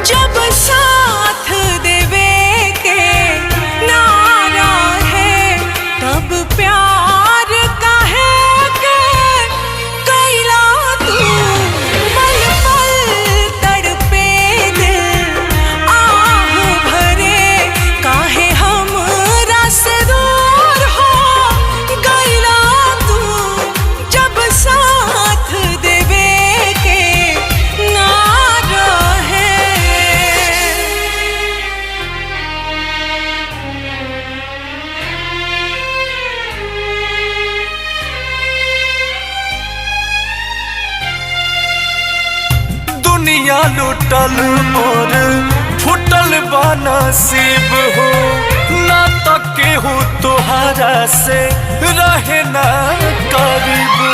जब साथ देवे के नारा है तब प्यार काहे के कैला तू। पल पल तड़पे दिल आह भरे काहे हमरा से दूर हो गइला तू। जब साथ देवे के नारा है। दुनिया लुटल मोर फुटल बा नसीब हो, ना तक केहू तोहरा से रहे ना करीब हो।